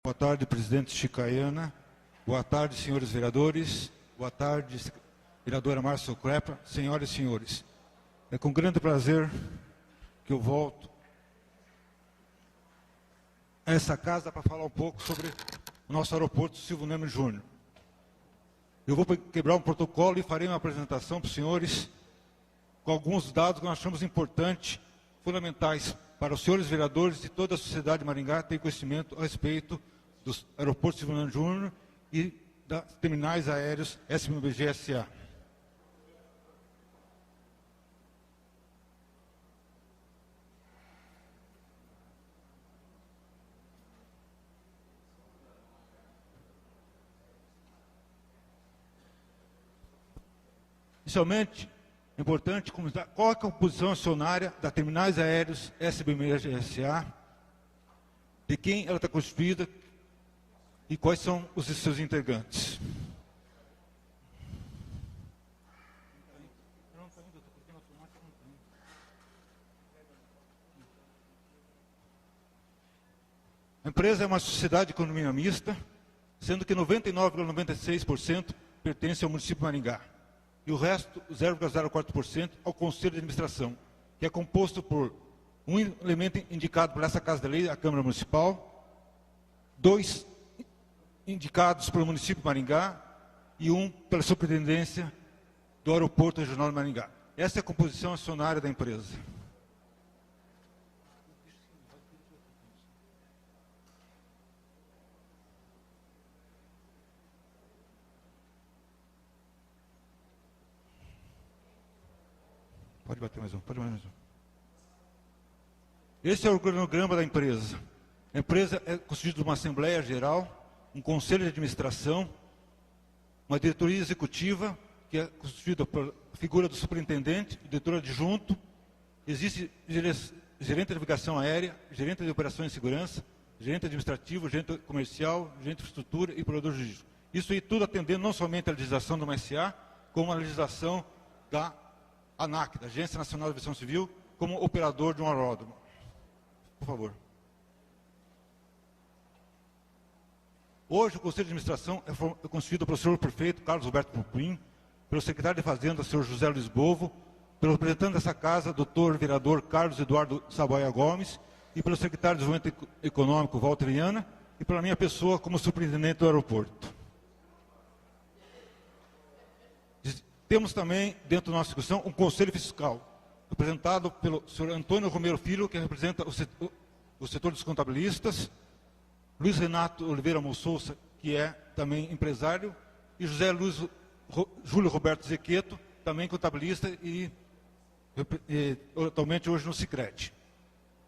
Boa tarde, presidente Chicaiana. Boa tarde, senhores vereadores. Boa tarde, vereadora Márcia Crepa. Senhoras e senhores, é com grande prazer que eu volto a essa casa para falar um pouco sobre o nosso aeroporto Silvio Nemes Júnior. Eu vou quebrar um protocolo e farei uma apresentação para os senhores com alguns dados que nós achamos importantes, fundamentais para os senhores vereadores e toda a sociedade de Maringá ter conhecimento a respeito dos aeroportos Silvio Nemes Júnior e das terminais aéreos SMBG S.A. Inicialmente, é importante comentar qual é a composição acionária da terminais aéreos SBMG S.A., de quem ela está constituída e quais são os seus integrantes. A empresa é uma sociedade de economia mista, sendo que 99,96% pertence ao município de Maringá e o resto, 0,04%, ao Conselho de Administração, que é composto por um elemento indicado por essa Casa da Lei, a Câmara Municipal, 2 indicados pelo município de Maringá e 1 pela Superintendência do Aeroporto Regional de Maringá. Essa é a composição acionária da empresa. Pode bater mais um, pode mais um. Esse é o organograma da empresa. A empresa é constituída de uma Assembleia Geral, um Conselho de Administração, uma diretoria executiva, que é constituída pela figura do superintendente, diretor adjunto, existe gerente de navegação aérea, gerente de operações de segurança, gerente administrativo, gerente comercial, gerente de infraestrutura e provedor jurídico. Isso aí tudo atendendo não somente a legislação do MSA, como a legislação da ANAC, da Agência Nacional de Aviação Civil, como operador de um aeródromo. Por favor. Hoje, o Conselho de Administração é constituído pelo senhor prefeito Carlos Roberto Pupim, pelo secretário de Fazenda, senhor José Luiz Bovo, pelo representante dessa casa, doutor vereador Carlos Eduardo Saboia Gomes, e pelo secretário de Desenvolvimento Econômico, Walter Viana, e pela minha pessoa como superintendente do aeroporto. Temos também, dentro da nossa discussão, um conselho fiscal, representado pelo senhor Antônio Romero Filho, que representa o setor dos contabilistas, Luiz Renato Oliveira Moussouça, que é também empresário, e José Júlio Roberto Zequeto, também contabilista e atualmente hoje no Sicredi.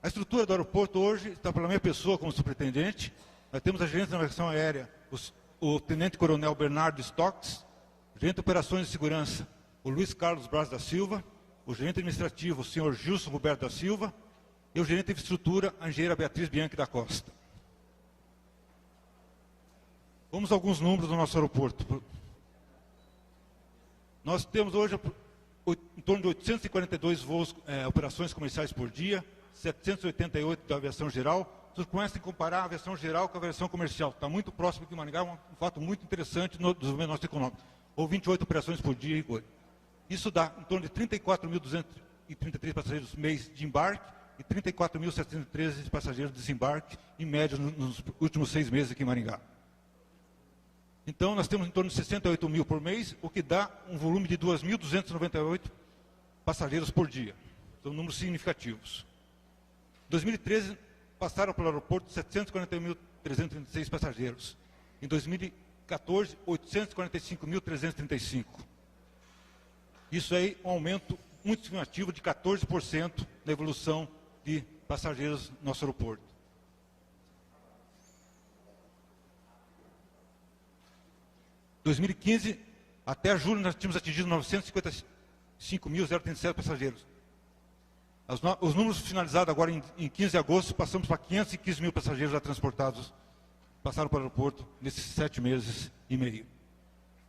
A estrutura do aeroporto hoje está pela minha pessoa como superintendente. Nós temos a gerente de navegação aérea, o tenente-coronel Bernardo Stocks, o gerente de operações de segurança, o Luiz Carlos Braz da Silva, o gerente administrativo, o senhor Gilson Roberto da Silva, e o gerente de infraestrutura, a engenheira Beatriz Bianchi da Costa. Vamos a alguns números do nosso aeroporto. Nós temos hoje em torno de 842 voos, operações comerciais por dia, 788 da aviação geral. Vocês começam a comparar a aviação geral com a aviação comercial. Está muito próximo aqui em Maringá, um fato muito interessante no desenvolvimento nosso econômico. Ou 28 operações por dia. Isso dá em torno de 34.233 passageiros mês de embarque e 34.713 passageiros de desembarque, em média, nos últimos 6 meses aqui em Maringá. Então, nós temos em torno de 68 mil por mês, o que dá um volume de 2.298 passageiros por dia. São números significativos. Em 2013, passaram pelo aeroporto 741.336 passageiros. Em 2014, 845.335. Isso aí é um aumento muito significativo de 14% na evolução de passageiros no nosso aeroporto. Em 2015, até julho, nós tínhamos atingido 955.037 passageiros. Os números finalizados agora em 15 de agosto, passamos para 515 mil passageiros já transportados, passaram para o aeroporto nesses 7 meses e meio.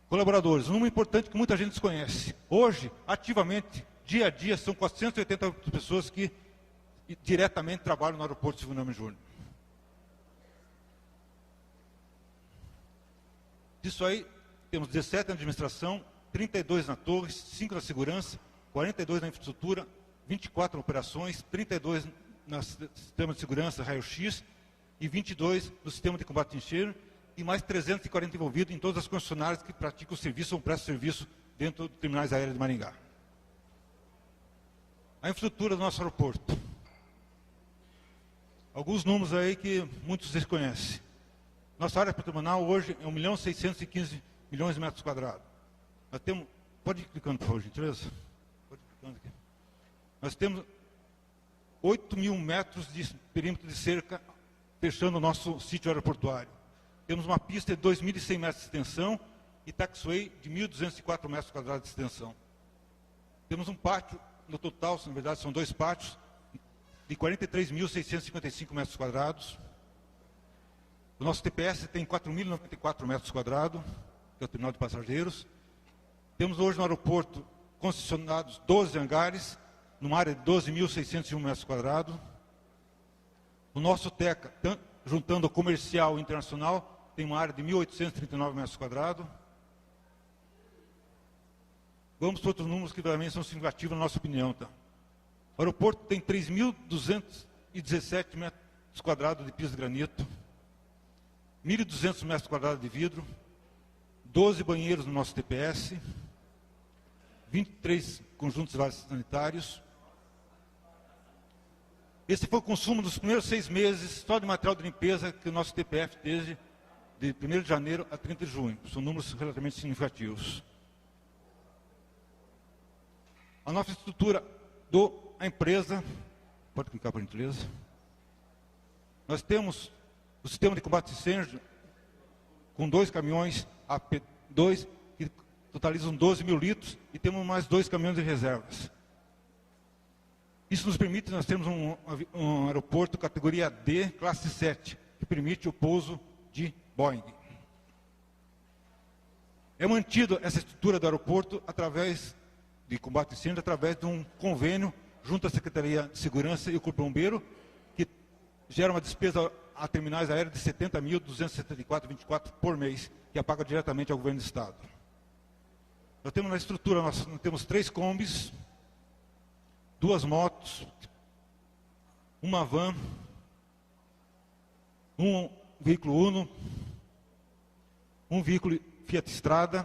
Colaboradores, um número importante que muita gente desconhece. Hoje, ativamente, dia a dia, são 480 pessoas que diretamente trabalham no aeroporto Silvio Nemes Júnior. Disso aí, temos 17 na administração, 32 na torres, 5 na segurança, 42 na infraestrutura, 24 na operações, 32 no sistema de segurança, raio-x, e 22 no sistema de combate a enchente, e mais 340 envolvidos em todas as concessionárias que praticam o serviço ou prestam serviço dentro dos terminais aéreos de Maringá. A infraestrutura do nosso aeroporto. Alguns números aí que muitos desconhecem. Nossa área patrimonial hoje é 1.615.000.000 de metros quadrados. Nós temos... Pode ir clicando, por favor, gentileza? Pode ir clicando aqui. Nós temos 8.000 metros de perímetro de cerca fechando o nosso sítio aeroportuário. Temos uma pista de 2.100 metros de extensão e taxiway de 1.204 metros quadrados de extensão. Temos um pátio, no total, na verdade, são 2 pátios, de 43.655 metros quadrados. O nosso TPS tem 4.094 metros quadrados, que é o terminal de passageiros. Temos hoje no aeroporto concessionados 12 hangares, numa área de 12.601 metros quadrados. O nosso TECA, juntando o comercial e internacional, tem uma área de 1.839 metros quadrados. Vamos para outros números que também são significativos na nossa opinião. Tá? O aeroporto tem 3.217 metros quadrados de piso de granito, 1.200 metros quadrados de vidro, 12 banheiros no nosso TPS, 23 conjuntos sanitários. Esse foi o consumo dos primeiros 6 meses só de material de limpeza que o nosso TPF teve de 1º de janeiro a 30 de junho. São números relativamente significativos. A nossa estrutura da empresa, pode clicar por gentileza. Nós temos o sistema de combate a incêndio com 2 caminhões AP2 que totalizam 12.000 litros e temos mais 2 caminhões de reservas. Isso nos permite, nós temos um aeroporto categoria D, classe 7, que permite o pouso de Boeing. É mantido essa estrutura do aeroporto através de combate a incêndio, através de um convênio junto à Secretaria de Segurança e o Corpo Bombeiro, que gera uma despesa a terminais aéreas de R$ 70.274,24 por mês, que é paga diretamente ao governo do Estado. Nós temos na estrutura, nós temos 3 combis, 2 motos, uma van, um veículo Uno, um veículo Fiat Strada.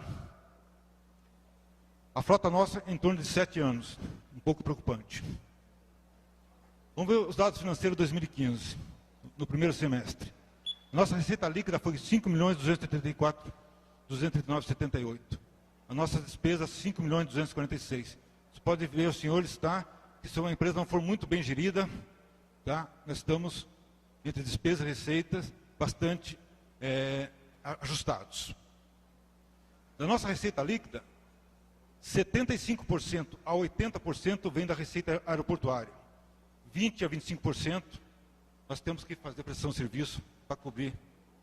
A frota nossa é em torno de 7 anos, um pouco preocupante. Vamos ver os dados financeiros de 2015, no primeiro semestre. Nossa receita líquida foi 5.234.239,78. A nossa despesa, 5.246. Você pode ver, os senhores, tá, que se uma empresa não for muito bem gerida, tá, nós estamos, entre despesas e receitas, bastante ajustados. Da nossa receita líquida, 75% a 80% vem da receita aeroportuária. 20% a 25%, nós temos que fazer prestação de serviço para cobrir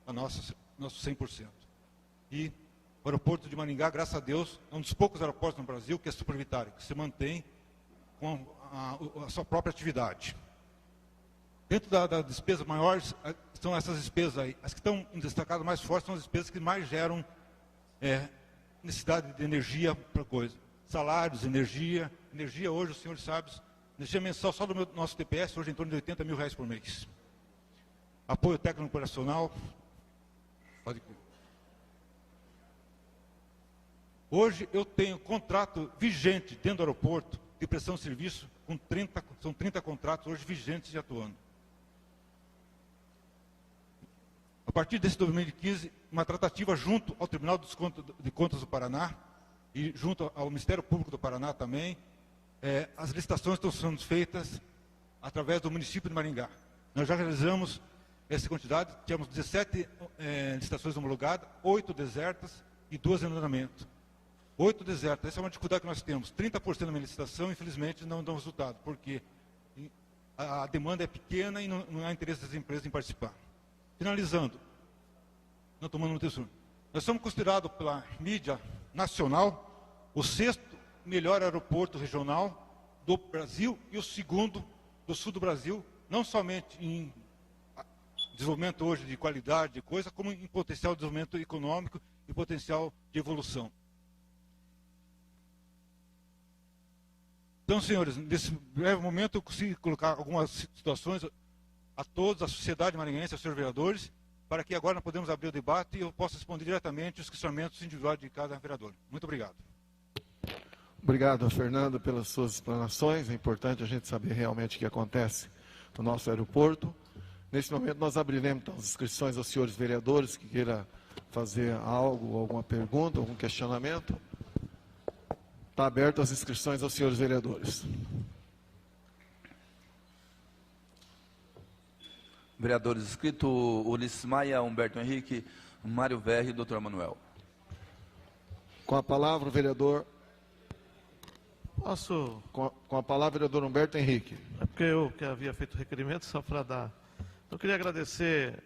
a nosso 100%. E o aeroporto de Maringá, graças a Deus, é um dos poucos aeroportos no Brasil que é superavitário, que se mantém com a sua própria atividade. Dentro da despesa maiores, são essas despesas aí. As que estão destacadas mais fortes são as despesas que mais geram necessidade de energia para coisa. Salários, energia. Energia hoje, os senhores sabem, energia mensal só do nosso TPS, hoje é em torno de R$ 80.000 por mês. Apoio técnico operacional. Pode... Hoje eu tenho contrato vigente dentro do aeroporto de prestação de serviço, são 30 contratos hoje vigentes e atuando. A partir desse 2015, uma tratativa junto ao Tribunal de Contas do Paraná e junto ao Ministério Público do Paraná também, as licitações estão sendo feitas através do município de Maringá. Nós já realizamos essa quantidade, tínhamos 17 licitações homologadas, 8 desertas e 2 em andamento. 8 desertas, essa é uma dificuldade que nós temos. 30% da minha licitação, infelizmente, não dão resultado, porque a demanda é pequena e não há interesse das empresas em participar. Finalizando, não tomando muito tempo, nós somos considerados pela mídia nacional o 6º melhor aeroporto regional do Brasil e o 2º do sul do Brasil, não somente em desenvolvimento hoje de qualidade de coisa, como em potencial de desenvolvimento econômico e potencial de evolução. Então, senhores, nesse breve momento eu consegui colocar algumas situações a todos, a sociedade maranhense, aos senhores vereadores, para que agora nós podemos abrir o debate e eu possa responder diretamente os questionamentos individuais de cada vereador. Muito obrigado. Obrigado, Fernando, pelas suas explanações. É importante a gente saber realmente o que acontece no nosso aeroporto. Nesse momento, nós abriremos então, as inscrições aos senhores vereadores que queiram fazer algo, alguma pergunta, algum questionamento. Está aberto as inscrições aos senhores vereadores. Vereadores inscritos, Ulisses Maia, Humberto Henrique, Mário Verri e Dr. Manuel. Com a palavra, o vereador... Posso? Com a palavra, o vereador Humberto Henrique. É porque eu que havia feito o requerimento, só para dar. Eu queria agradecer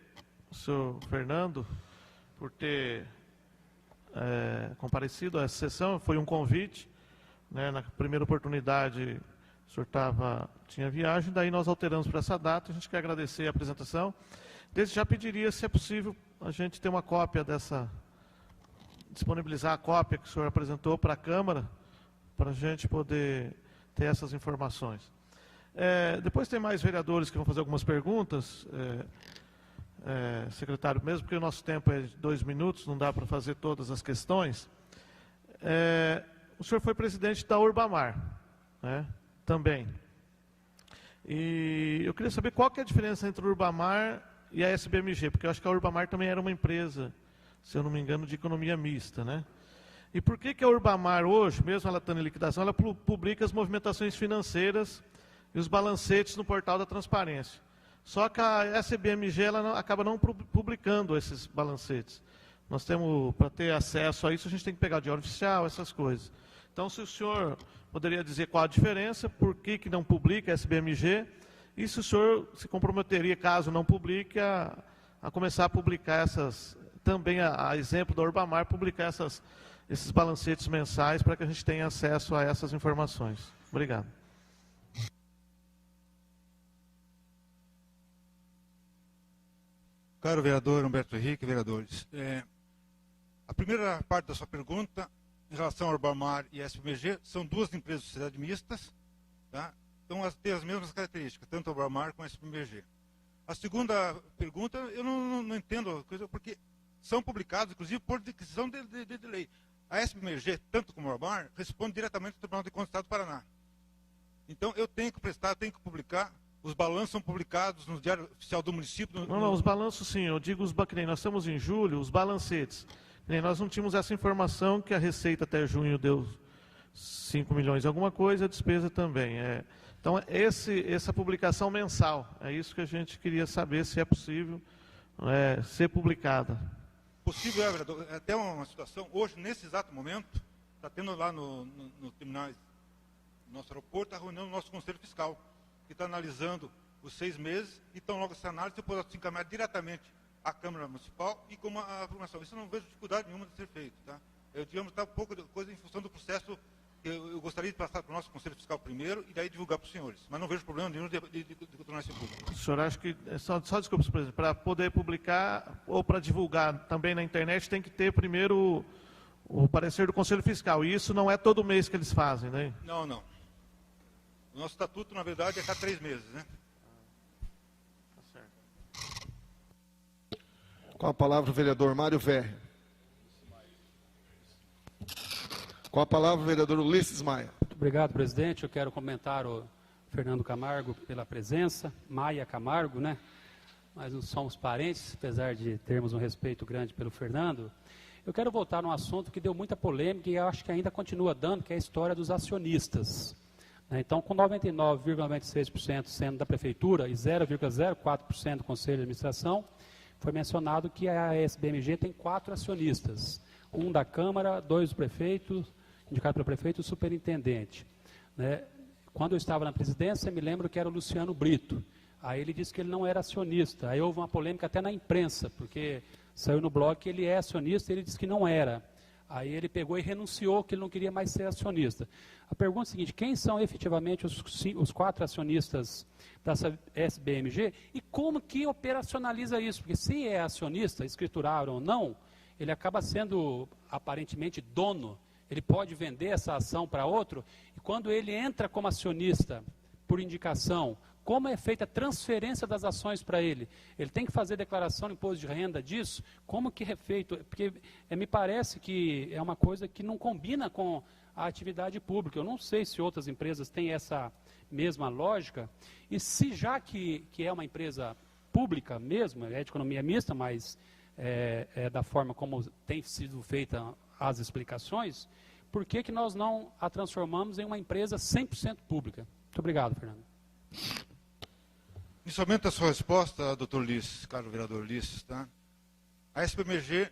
ao senhor Fernando por ter comparecido a essa sessão. Foi um convite, né? Na primeira oportunidade, o senhor tinha viagem, daí nós alteramos para essa data. A gente quer agradecer a apresentação. Desde já pediria, se é possível, a gente ter uma cópia disponibilizar a cópia que o senhor apresentou para a Câmara, para a gente poder ter essas informações. Depois tem mais vereadores que vão fazer algumas perguntas, secretário, mesmo porque o nosso tempo é de 2 minutos, não dá para fazer todas as questões. O senhor foi presidente da Urbamar, né, também. E eu queria saber qual que é a diferença entre a Urbamar e a SBMG, porque eu acho que a Urbamar também era uma empresa, se eu não me engano, de economia mista, né? E por que a Urbamar hoje, mesmo ela estando em liquidação, ela publica as movimentações financeiras e os balancetes no portal da transparência? Só que a SBMG ela acaba não publicando esses balancetes. Nós temos, para ter acesso a isso, a gente tem que pegar o diário oficial, essas coisas. Então, se o senhor poderia dizer qual a diferença, por que não publica a SBMG, e se o senhor se comprometeria, caso não publique, a começar a publicar também a exemplo da Urbamar, publicar esses balancetes mensais para que a gente tenha acesso a essas informações. Obrigado. Caro vereador Humberto Henrique, vereadores, a primeira parte da sua pergunta, em relação ao Urbamar e a SBMG, são 2 empresas de sociedade mistas, tá? Então têm as mesmas características, tanto a Urbamar como a SBMG. A segunda pergunta, eu não entendo, porque são publicados, inclusive, por decisão de lei. A SBMG, tanto como a Urbamar, responde diretamente ao Tribunal de Contas do Estado do Paraná. Então, eu tenho que publicar, os balanços são publicados no Diário Oficial do Município. Não, os balanços sim, eu digo que nem nós estamos em julho, os balancetes. Que nem nós não tínhamos essa informação que a Receita até junho deu 5 milhões alguma coisa, a despesa também. Então, essa publicação mensal, é isso que a gente queria saber se é possível ser publicada. Possível, vereador. É até uma situação, hoje, nesse exato momento, está tendo lá no terminais do nosso aeroporto, a reunião do nosso Conselho Fiscal, que está analisando os 6 meses, e então logo essa análise eu posso se encaminhar diretamente à Câmara Municipal e com a programação. Isso eu não vejo dificuldade nenhuma de ser feito. Tá? Eu, digamos, está um pouco de coisa em função do processo que eu gostaria de passar para o nosso Conselho Fiscal primeiro e daí divulgar para os senhores. Mas não vejo problema nenhum de tornar isso público. O senhor acha que, só desculpa, presidente, para poder publicar ou para divulgar também na internet tem que ter primeiro o parecer do Conselho Fiscal. E isso não é todo mês que eles fazem, né? Não, não. O nosso estatuto, na verdade, é cada 3 meses, né? Tá certo. Com a palavra, o vereador Mário Verri. Com a palavra, o vereador Ulisses Maia. Muito obrigado, presidente. Eu quero comentar o Fernando Camargo pela presença. Maia Camargo, né? Mas não somos parentes, apesar de termos um respeito grande pelo Fernando. Eu quero voltar num assunto que deu muita polêmica e eu acho que ainda continua dando, que é a história dos acionistas. Então, com 99,96% sendo da Prefeitura e 0,04% do Conselho de Administração, foi mencionado que a SBMG tem 4 acionistas. 1 da Câmara, 2 do prefeito, indicado pelo prefeito e o superintendente. Né? Quando eu estava na presidência, me lembro que era o Luciano Brito. Aí ele disse que ele não era acionista. Aí houve uma polêmica até na imprensa, porque saiu no blog que ele é acionista e ele disse que não era. Aí ele pegou e renunciou, que ele não queria mais ser acionista. A pergunta é a seguinte: quem são efetivamente os 4 acionistas da SBMG e como que operacionaliza isso? Porque se é acionista, escriturário ou não, ele acaba sendo aparentemente dono, ele pode vender essa ação para outro, e quando ele entra como acionista, por indicação, como é feita a transferência das ações para ele? Ele tem que fazer declaração de imposto de renda disso? Como que é feito? Porque me parece que é uma coisa que não combina com a atividade pública. Eu não sei se outras empresas têm essa mesma lógica. E se já que é uma empresa pública mesmo, é de economia mista, mas é da forma como tem sido feita as explicações, por que nós não a transformamos em uma empresa 100% pública? Muito obrigado, Fernando. Inicialmente a sua resposta, doutor Ulisses, caro vereador Ulisses, tá? A SBMG,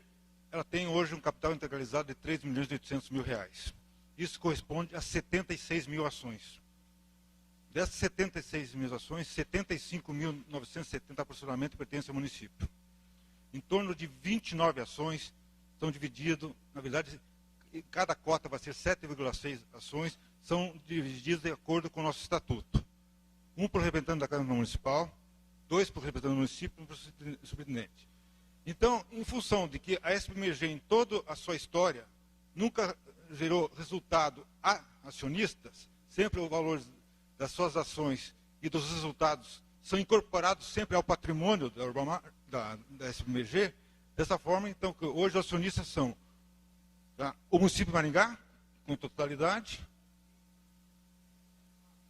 ela tem hoje um capital integralizado de 3.800.000 reais. Isso corresponde a 76 mil ações. Dessas 76 mil ações, 75.970 aproximadamente pertencem ao município. Em torno de 29 ações são divididas, na verdade, cada cota vai ser 7,6 ações, são divididas de acordo com o nosso estatuto. Um por representante da Câmara Municipal, 2 por representante do município e 1 por subintendente. Então, em função de que a SBMG, em toda a sua história, nunca gerou resultado a acionistas, sempre o valor das suas ações e dos resultados são incorporados sempre ao patrimônio da Urbamar, da SBMG, dessa forma, então, que hoje os acionistas são, tá, o município de Maringá, com totalidade.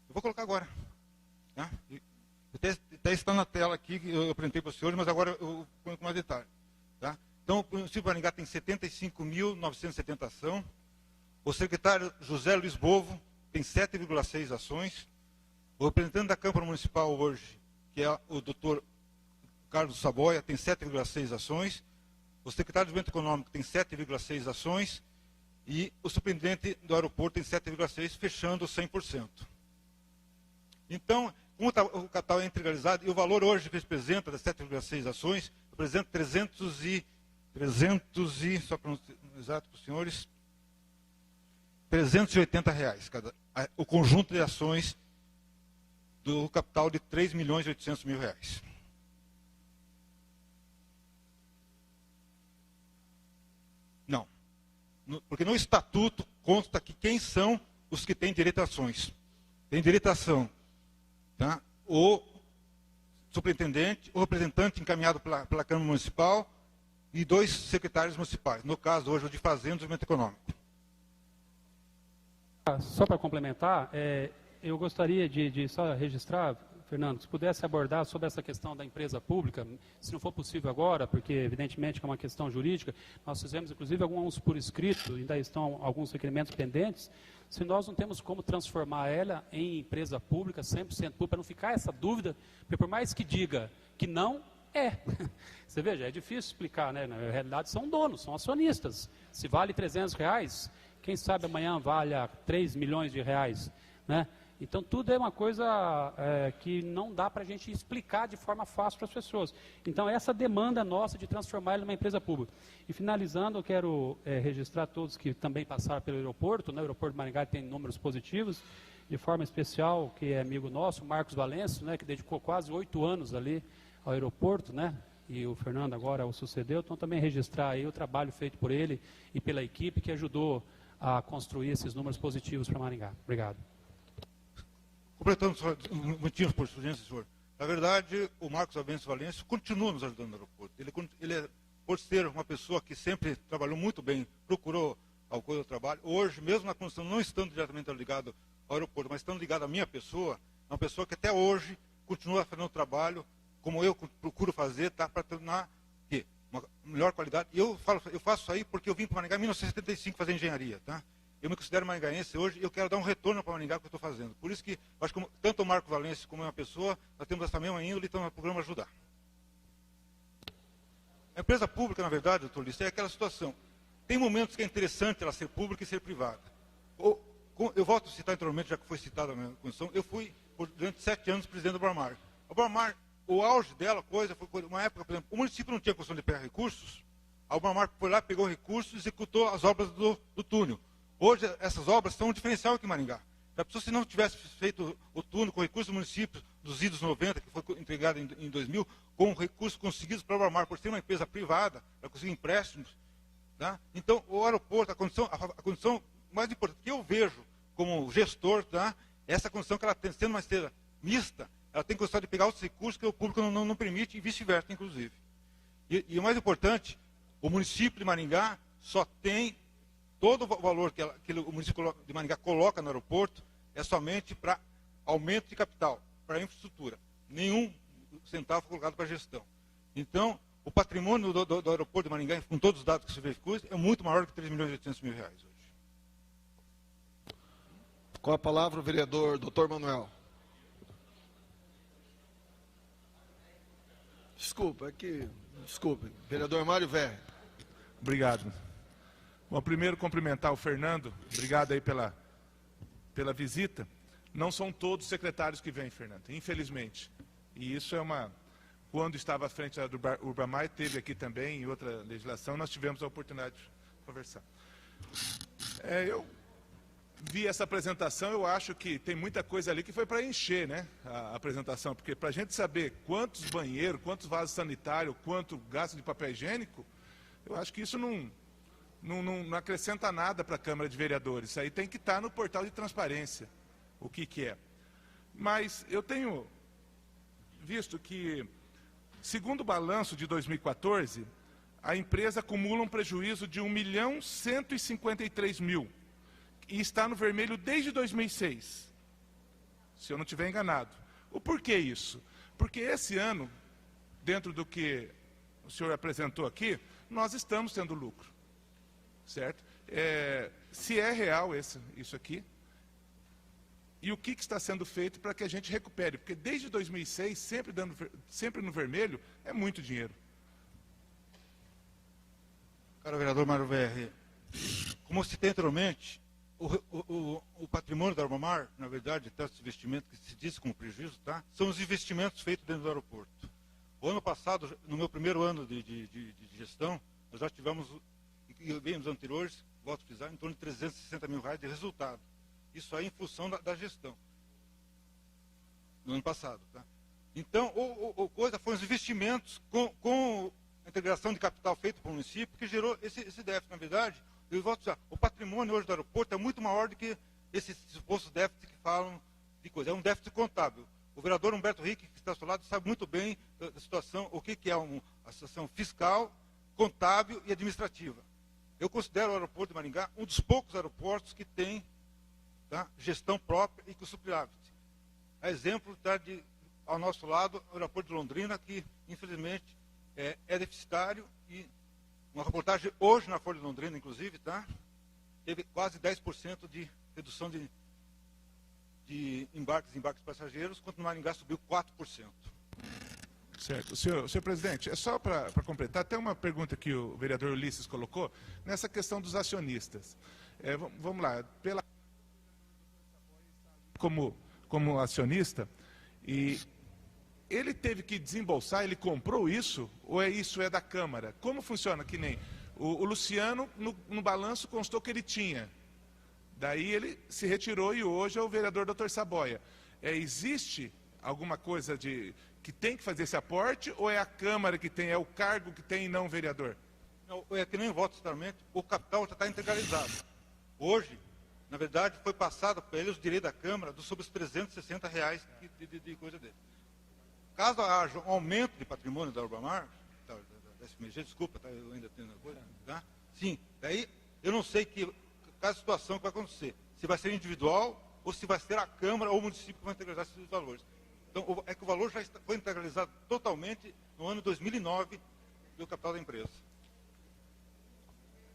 Eu vou colocar agora. Tá? Até está na tela aqui, que eu apresentei para os senhores, mas agora eu ponho com mais detalhe. Tá? Então, o município de Maringá tem 75.970 ações. O secretário José Luiz Bovo tem 7,6 ações. O representante da Câmara Municipal hoje, que é o doutor Carlos Saboia, tem 7,6 ações. O secretário de Desenvolvimento Econômico tem 7,6 ações. E o superintendente do aeroporto tem 7,6, fechando 100%. Então, como o capital é integralizado, e o valor hoje que representa das 7,6 ações, representa 300 e só para exato para os senhores, R$380, o conjunto de ações do capital de R$3.800.000. Não. Porque no estatuto consta que quem são os que têm direito a ações. Tem direito a ação, tá? O superintendente, o representante encaminhado pela Câmara Municipal e 2 secretários municipais. No caso, hoje, o de Fazenda e Desenvolvimento Econômico. Só para complementar, eu gostaria de só registrar, Fernando, se pudesse abordar sobre essa questão da empresa pública, se não for possível agora, porque evidentemente que é uma questão jurídica, nós fizemos inclusive alguns por escrito, ainda estão alguns requerimentos pendentes, se nós não temos como transformar ela em empresa pública, 100% pública, para não ficar essa dúvida, porque por mais que diga que não, Você veja, é difícil explicar, né? Na realidade são donos, são acionistas. Se vale R$300, quem sabe amanhã vale R$3 milhões, né? Então, tudo é uma coisa que não dá para a gente explicar de forma fácil para as pessoas. Então, essa demanda nossa de transformar ele numa empresa pública. E, finalizando, eu quero registrar todos que também passaram pelo aeroporto, né? O aeroporto de Maringá tem números positivos, de forma especial, que é amigo nosso, Marcos Valenço, né? Que dedicou quase 8 anos ali ao aeroporto, né? E o Fernando agora o sucedeu. Então, também registrar aí o trabalho feito por ele e pela equipe que ajudou a construir esses números positivos para Maringá. Obrigado. Completando só um motivo por urgência, senhor. Na verdade, o Marcos Valenço continua nos ajudando no aeroporto. Ele por ser uma pessoa que sempre trabalhou muito bem, procurou ao coisa do trabalho, hoje, mesmo na construção, não estando diretamente ligado ao aeroporto, mas estando ligado à minha pessoa, é uma pessoa que até hoje continua fazendo o trabalho como eu procuro fazer, tá, para tornar uma melhor qualidade. E eu faço isso aí porque eu vim para Maringá em 1975 fazer engenharia, tá? Eu me considero maringaense hoje e eu quero dar um retorno para Maringá que eu estou fazendo. Por isso que eu acho que tanto o Marco Valenço como uma pessoa, nós temos essa mesma índole e estamos no programa ajudar. A empresa pública, na verdade, doutor Ulisses, é aquela situação. Tem momentos que é interessante ela ser pública e ser privada. Eu volto a citar anteriormente, já que foi citada a minha condição, eu fui, durante 7 anos, presidente do Bromar. A Bromar, o auge dela, foi uma época, por exemplo, o município não tinha condição de pegar recursos, A Urbamar foi lá, pegou recursos e executou as obras do túnel. Hoje, essas obras são um diferencial aqui em Maringá. Se não tivesse feito o túnel com recursos do município dos idos 90, que foi entregado em 2000, com recursos conseguidos pela Urbamar, por ser uma empresa privada, para conseguir empréstimos, tá? Então, o aeroporto, a condição mais importante que eu vejo como gestor, tá? Essa condição que ela tem, sendo uma esteira mista, ela tem condição de pegar outros recursos que o público não permite, e vice-versa, inclusive. E o mais importante, o município de Maringá só tem todo o valor que o município de Maringá coloca no aeroporto é somente para aumento de capital, para infraestrutura. Nenhum centavo colocado para gestão. Então, o patrimônio do aeroporto de Maringá, com todos os dados que se verificou, é muito maior que 3.800.000 reais hoje. Com a palavra o vereador Dr. Manuel. Desculpe. Vereador Mário Verri. Obrigado. Bom, primeiro cumprimentar o Fernando. Obrigado aí pela visita. Não são todos os secretários que vêm, Fernando, infelizmente. E isso é uma... Quando estava à frente do Urbamar, teve aqui também, em outra legislação, nós tivemos a oportunidade de conversar. Eu vi essa apresentação, eu acho que tem muita coisa ali que foi para encher, né, a apresentação, porque para a gente saber quantos banheiros, quantos vasos sanitários, quanto gasto de papel higiênico, eu acho que isso não acrescenta nada para a Câmara de Vereadores. Isso aí tem que estar no portal de transparência, o que é. Mas eu tenho visto que, segundo o balanço de 2014, a empresa acumula um prejuízo de 1.153.000 e está no vermelho desde 2006, se eu não estiver enganado. O porquê isso? Porque esse ano, dentro do que o senhor apresentou aqui, nós estamos tendo lucro, certo? Se é real isso aqui, e o que está sendo feito para que a gente recupere? Porque desde 2006, sempre no vermelho, é muito dinheiro. Cara, vereador Mário Verri, como citei anteriormente, o patrimônio da Urbamar, na verdade, até esse investimento que se diz como prejuízo, tá? São os investimentos feitos dentro do aeroporto. O ano passado, no meu primeiro ano de gestão, nós já tivemos, e bem nos anteriores, volto a frisar, em torno de 360 mil reais de resultado. Isso aí em função da gestão, no ano passado. Tá? Então, coisa foram os investimentos com a integração de capital feito pelo município que gerou esse déficit. Na verdade, eu volto a dizer, o patrimônio hoje do aeroporto é muito maior do que esses supostos déficits que falam de coisa. É um déficit contábil. O vereador Humberto Henrique, que está ao seu lado, sabe muito bem da situação, o que é a situação fiscal, contábil e administrativa. Eu considero o aeroporto de Maringá um dos poucos aeroportos que tem, tá, gestão própria e com superávit. A exemplo está ao nosso lado o aeroporto de Londrina, que infelizmente é deficitário, e uma reportagem hoje na Folha de Londrina, inclusive, tá, teve quase 10% de redução de embarques passageiros, enquanto no Maringá subiu 4%. Certo. Senhor presidente, é só para completar, até uma pergunta que o vereador Ulisses colocou, nessa questão dos acionistas. Vamos lá, como acionista, e ele teve que desembolsar, ele comprou isso, ou isso é da Câmara? Como funciona? Que nem o Luciano, no balanço, constou que ele tinha. Daí ele se retirou e hoje é o vereador Dr. Saboia. Existe alguma coisa que tem que fazer esse aporte, ou é a Câmara que tem, é o cargo que tem e não o vereador? Não, é que nem voto totalmente, o capital já está integralizado. Hoje, na verdade, foi passado para ele os direitos da Câmara sobre os R$360 de coisa dele. Caso haja um aumento de patrimônio da Urbamar, da SMG, desculpa, tá, eu ainda tenho coisa, tá? Sim, daí eu não sei cada situação que vai acontecer, se vai ser individual ou se vai ser a Câmara ou o município que vai integralizar esses valores. Então, é que o valor já foi integralizado totalmente no ano 2009 do capital da empresa.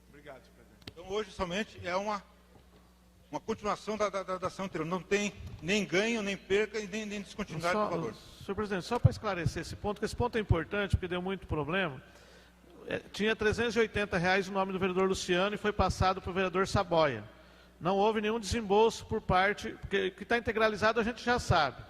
Obrigado, senhor presidente. Então, hoje somente é uma continuação da ação anterior. Não tem nem ganho, nem perca e nem descontinuidade do valor. Senhor presidente, só para esclarecer esse ponto, que esse ponto é importante, porque deu muito problema. Tinha R$380 o nome do vereador Luciano e foi passado para o vereador Saboia. Não houve nenhum desembolso por parte, porque que está integralizado a gente já sabe.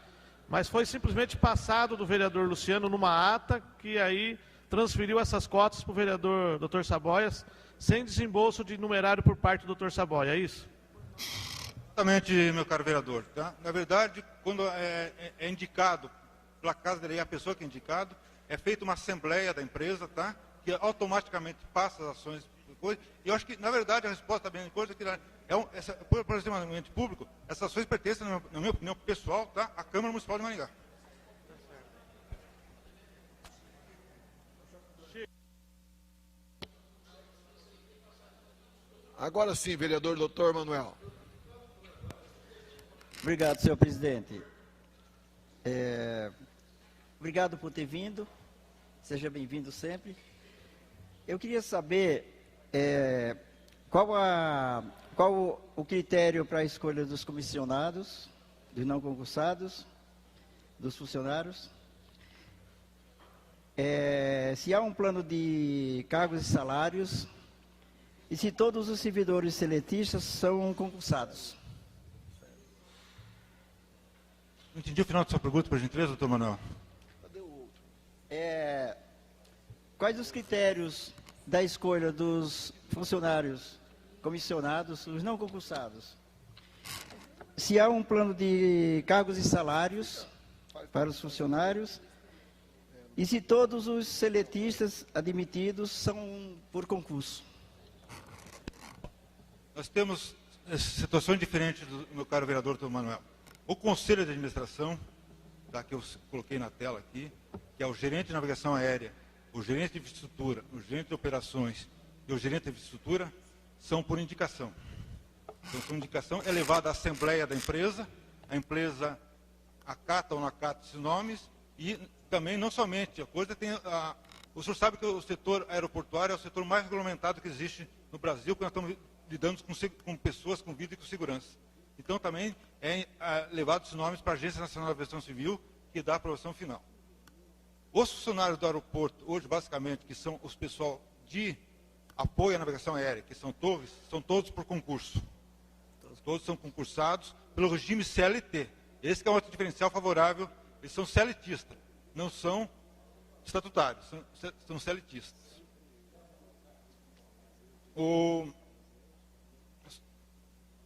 Mas foi simplesmente passado do vereador Luciano numa ata que aí transferiu essas cotas para o vereador Dr. Saboias, sem desembolso de numerário por parte do Dr. Saboia, é isso? Exatamente, meu caro vereador. Tá? Na verdade, quando é indicado pela Casa de Lei a pessoa que é indicado, é feita uma assembleia da empresa, tá? Que automaticamente passa as ações. E eu acho que, na verdade, a resposta bem coisa é que por posicionamento público, essas ações pertencem, na minha opinião pessoal, tá? À Câmara Municipal de Maringá. Agora sim, vereador Dr. Manuel. Obrigado, senhor presidente. Obrigado por ter vindo. Seja bem-vindo sempre. Eu queria saber qual o critério para a escolha dos comissionados, dos não concursados, dos funcionários. Se há um plano de cargos e salários e se todos os servidores seletistas são concursados. Não entendi o final da sua pergunta, por gentileza, doutor Manuel. Quais os critérios da escolha dos funcionários comissionados, os não concursados? Se há um plano de cargos e salários para os funcionários e se todos os seletistas admitidos são por concurso? Nós temos situações diferentes, meu caro vereador doutor Manuel. O Conselho de Administração, que eu coloquei na tela aqui, que é o gerente de navegação aérea, o gerente de infraestrutura, o gerente de operações e o gerente de infraestrutura, são por indicação. Então, por indicação, é levada à assembleia da empresa, a empresa acata ou não acata esses nomes, e também, não somente, a coisa tem... o senhor sabe que o setor aeroportuário é o setor mais regulamentado que existe no Brasil, porque nós estamos lidando com pessoas com vida e com segurança. Então, também é levado esses nomes para a Agência Nacional de Aviação Civil, que dá a aprovação final. Os funcionários do aeroporto, hoje, basicamente, que são os pessoal de apoio à navegação aérea, que são torres, são todos por concurso. Todos são concursados pelo regime CLT. Esse que é um outro diferencial favorável. Eles são CLTistas, não são estatutários, são CLTistas.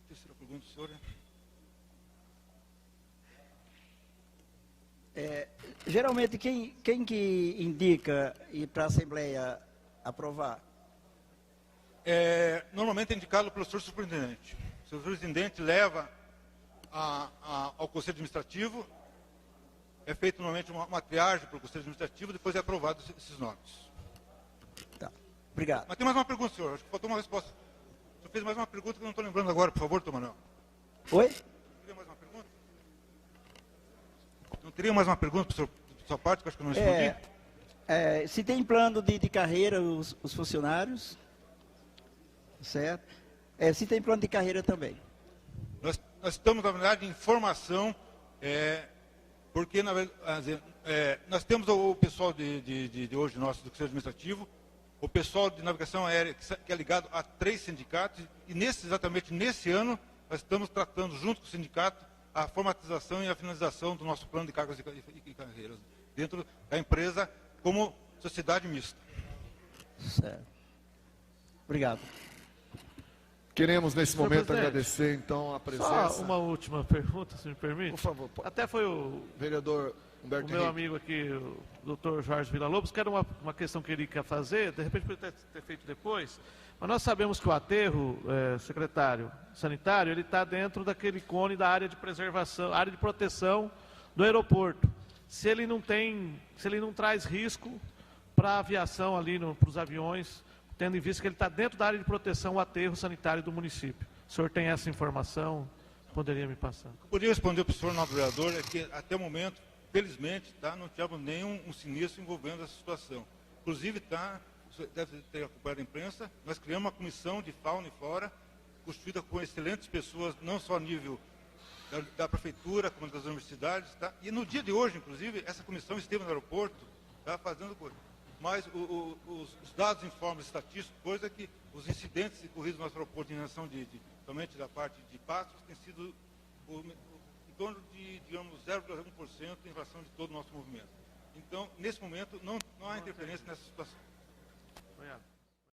Terceira pergunta do senhor, Geralmente, quem que indica ir para a Assembleia aprovar? Normalmente é indicado pelo senhor superintendente. O senhor superintendente leva ao Conselho Administrativo, é feito normalmente uma triagem para o Conselho Administrativo, depois é aprovado esses nomes. Tá, obrigado. Mas tem mais uma pergunta, senhor. Acho que faltou uma resposta. O senhor fez mais uma pergunta que eu não estou lembrando agora, por favor, doutor Manuel. Oi? Teria mais uma pergunta? Não teria mais uma pergunta por sua parte, que eu acho que eu não respondi? Se tem plano de carreira os funcionários, certo? Se tem plano de carreira também. Nós estamos, na verdade, em formação, porque, na verdade, nós temos o pessoal de hoje, nosso, do Conselho Administrativo, o pessoal de navegação aérea, que é ligado a 3 sindicatos, e exatamente nesse ano, nós estamos tratando, junto com o sindicato, a formatização e a finalização do nosso plano de cargos e carreiras, dentro da empresa, como sociedade mista. Certo. Obrigado. Queremos, nesse Senhor momento, presidente, agradecer, então, a presença... Só uma última pergunta, se me permite. Por favor. Até foi o Vereador Humberto meu Henrique. amigo aqui, o Dr. Jorge Villa-Lobos, que era uma questão que ele quer fazer, de repente poderia ter feito depois, mas nós sabemos que o aterro, secretário sanitário, ele está dentro daquele cone da área de preservação, área de proteção do aeroporto. Se ele não traz risco para a aviação ali, para os aviões, tendo em vista que ele está dentro da área de proteção, o aterro sanitário do município. O senhor tem essa informação? Poderia me passar? Eu poderia responder para o senhor, nobre vereador, é que até o momento, felizmente, não tivemos nenhum sinistro envolvendo essa situação. Inclusive, você deve ter acompanhado a imprensa, nós criamos uma comissão de fauna e flora, constituída com excelentes pessoas, não só a nível da prefeitura, como das universidades, e no dia de hoje, inclusive, essa comissão esteve no aeroporto, fazendo coisa. Mas os dados informam estatísticos, coisa que os incidentes ocorridos no nosso aeroporto em relação somente da parte de Passos, tem sido em torno de, digamos, 0,1% em relação de todo o nosso movimento. Então, nesse momento, não há interferência nessa situação. Obrigado.